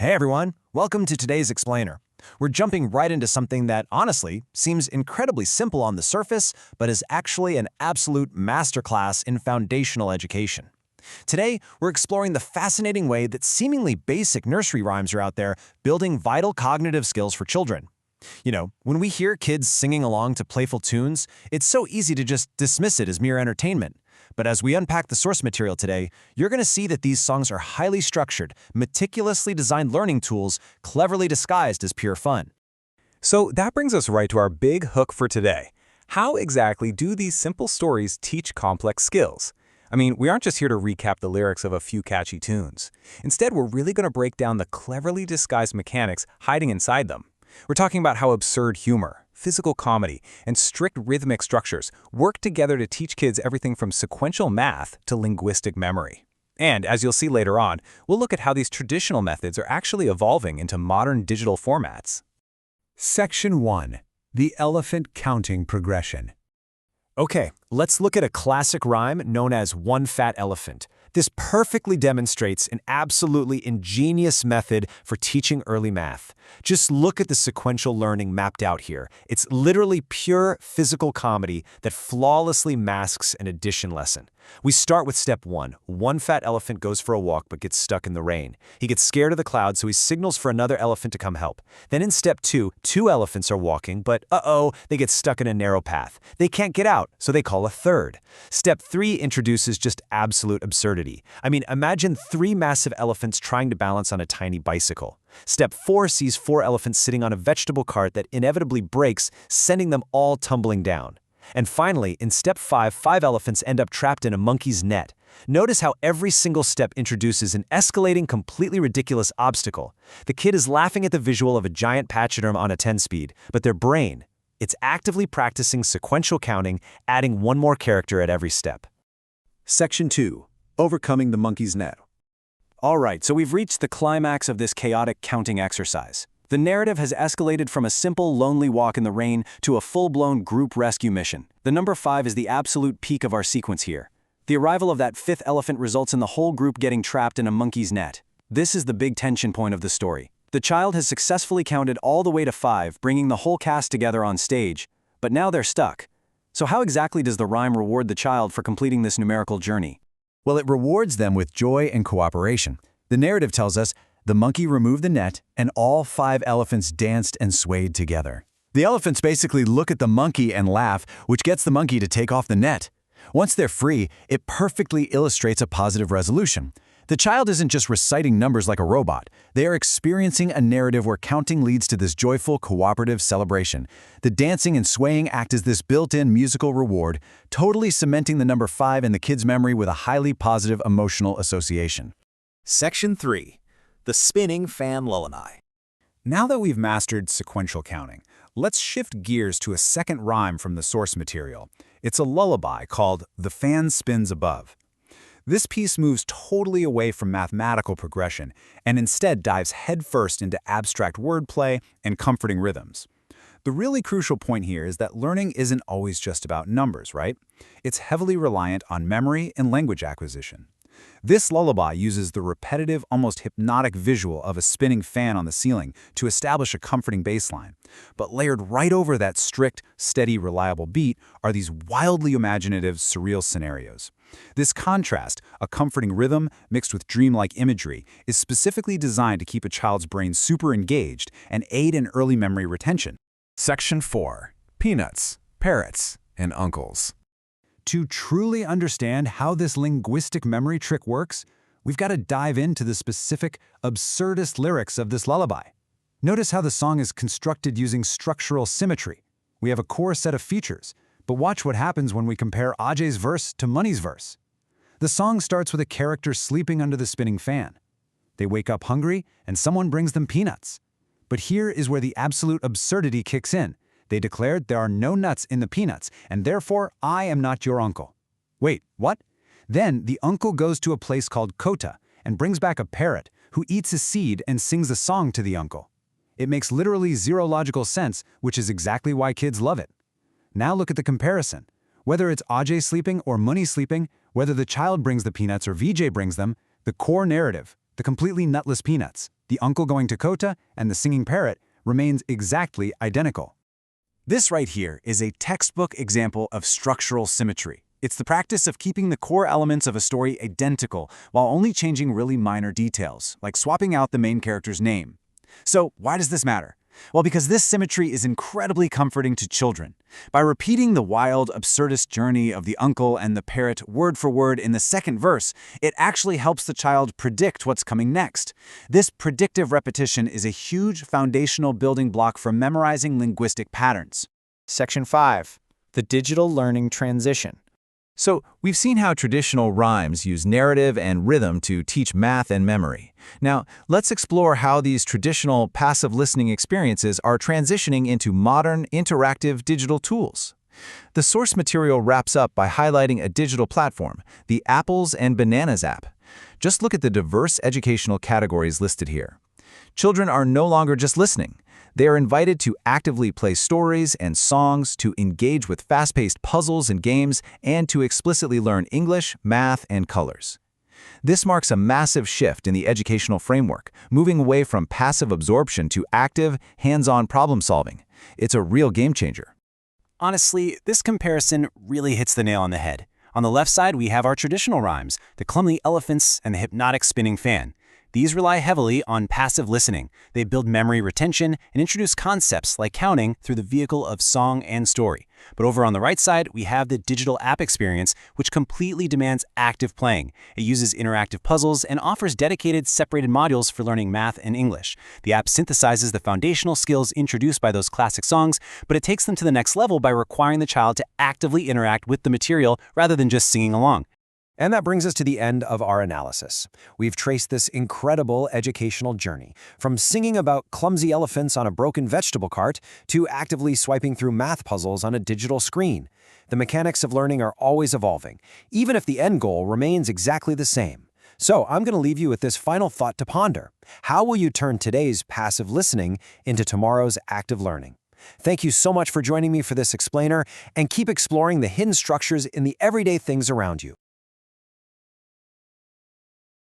Hey everyone, welcome to today's Explainer. We're jumping right into something that, honestly, seems incredibly simple on the surface, but is actually an absolute masterclass in foundational education. Today, we're exploring the fascinating way that seemingly basic nursery rhymes are out there building vital cognitive skills for children. When we hear kids singing along to playful tunes, it's so easy to just dismiss it as mere entertainment. But as we unpack the source material today, you're going to see that these songs are highly structured, meticulously designed learning tools, cleverly disguised as pure fun. So that brings us right to our big hook for today. How exactly do these simple stories teach complex skills? We aren't just here to recap the lyrics of a few catchy tunes. Instead, we're really going to break down the cleverly disguised mechanics hiding inside them. We're talking about how absurd humor, physical comedy, and strict rhythmic structures work together to teach kids everything from sequential math to linguistic memory. And as you'll see later on, we'll look at how these traditional methods are actually evolving into modern digital formats. Section 1. The Elephant Counting Progression. Okay, let's look at a classic rhyme known as One Fat Elephant. This perfectly demonstrates an absolutely ingenious method for teaching early math. Just look at the sequential learning mapped out here. It's literally pure physical comedy that flawlessly masks an addition lesson. We start with step 1. One fat elephant goes for a walk but gets stuck in the rain. He gets scared of the clouds, so he signals for another elephant to come help. Then in step 2, two elephants are walking, but they get stuck in a narrow path. They can't get out, so they call a third. Step 3 introduces just absolute absurdity. Imagine 3 massive elephants trying to balance on a tiny bicycle. Step 4 sees 4 elephants sitting on a vegetable cart that inevitably breaks, sending them all tumbling down. And finally, in step 5, 5 elephants end up trapped in a monkey's net. Notice how every single step introduces an escalating, completely ridiculous obstacle. The kid is laughing at the visual of a giant pachyderm on a 10-speed, but their brain, it's actively practicing sequential counting, adding one more character at every step. Section 2. Overcoming the monkey's net. Alright, so we've reached the climax of this chaotic counting exercise. The narrative has escalated from a simple, lonely walk in the rain to a full-blown group rescue mission. The number 5 is the absolute peak of our sequence here. The arrival of that 5th elephant results in the whole group getting trapped in a monkey's net. This is the big tension point of the story. The child has successfully counted all the way to 5, bringing the whole cast together on stage, but now they're stuck. So how exactly does the rhyme reward the child for completing this numerical journey? Well, it rewards them with joy and cooperation. The narrative tells us the monkey removed the net, and all 5 elephants danced and swayed together. The elephants basically look at the monkey and laugh, which gets the monkey to take off the net. Once they're free, it perfectly illustrates a positive resolution. The child isn't just reciting numbers like a robot. They are experiencing a narrative where counting leads to this joyful, cooperative celebration. The dancing and swaying act as this built-in musical reward, totally cementing the number 5 in the kid's memory with a highly positive emotional association. Section 3. The Spinning Fan Lullaby. Now that we've mastered sequential counting, let's shift gears to a second rhyme from the source material. It's a lullaby called The Fan Spins Above. This piece moves totally away from mathematical progression and instead dives headfirst into abstract wordplay and comforting rhythms. The really crucial point here is that learning isn't always just about numbers, right? It's heavily reliant on memory and language acquisition. This lullaby uses the repetitive, almost hypnotic visual of a spinning fan on the ceiling to establish a comforting baseline. But layered right over that strict, steady, reliable beat are these wildly imaginative, surreal scenarios. This contrast, a comforting rhythm mixed with dreamlike imagery, is specifically designed to keep a child's brain super engaged and aid in early memory retention. Section 4. Peanuts, Parrots, and Uncles. To truly understand how this linguistic memory trick works, we've got to dive into the specific, absurdist lyrics of this lullaby. Notice how the song is constructed using structural symmetry. We have a core set of features, but watch what happens when we compare Ajay's verse to Money's verse. The song starts with a character sleeping under the spinning fan. They wake up hungry, and someone brings them peanuts. But here is where the absolute absurdity kicks in. They declared there are no nuts in the peanuts, and therefore I am not your uncle. Wait, what? Then the uncle goes to a place called Kota and brings back a parrot who eats a seed and sings a song to the uncle. It makes literally zero logical sense, which is exactly why kids love it. Now look at the comparison. Whether it's Ajay sleeping or Money sleeping, whether the child brings the peanuts or Vijay brings them, the core narrative, the completely nutless peanuts, The uncle going to Kota and the singing parrot remains exactly identical. This right here is a textbook example of structural symmetry. It's the practice of keeping the core elements of a story identical while only changing really minor details, like swapping out the main character's name. So why does this matter? Well, because this symmetry is incredibly comforting to children. By repeating the wild, absurdist journey of the uncle and the parrot word for word in the second verse, it actually helps the child predict what's coming next. This predictive repetition is a huge foundational building block for memorizing linguistic patterns. Section 5. The digital learning transition. So, we've seen how traditional rhymes use narrative and rhythm to teach math and memory. Now, let's explore how these traditional passive listening experiences are transitioning into modern, interactive digital tools. The source material wraps up by highlighting a digital platform, the Apples and Bananas app. Just look at the diverse educational categories listed here. Children are no longer just listening. They are invited to actively play stories and songs, to engage with fast-paced puzzles and games, and to explicitly learn English, math, and colors. This marks a massive shift in the educational framework, moving away from passive absorption to active, hands-on problem-solving. It's a real game changer. Honestly, this comparison really hits the nail on the head. On the left side, we have our traditional rhymes, the clumsy elephants and the hypnotic spinning fan. These rely heavily on passive listening. They build memory retention and introduce concepts like counting through the vehicle of song and story. But over on the right side, we have the digital app experience, which completely demands active playing. It uses interactive puzzles and offers dedicated, separated modules for learning math and English. The app synthesizes the foundational skills introduced by those classic songs, but it takes them to the next level by requiring the child to actively interact with the material rather than just singing along. And that brings us to the end of our analysis. We've traced this incredible educational journey, from singing about clumsy elephants on a broken vegetable cart to actively swiping through math puzzles on a digital screen. The mechanics of learning are always evolving, even if the end goal remains exactly the same. So I'm going to leave you with this final thought to ponder. How will you turn today's passive listening into tomorrow's active learning? Thank you so much for joining me for this explainer, and keep exploring the hidden structures in the everyday things around you.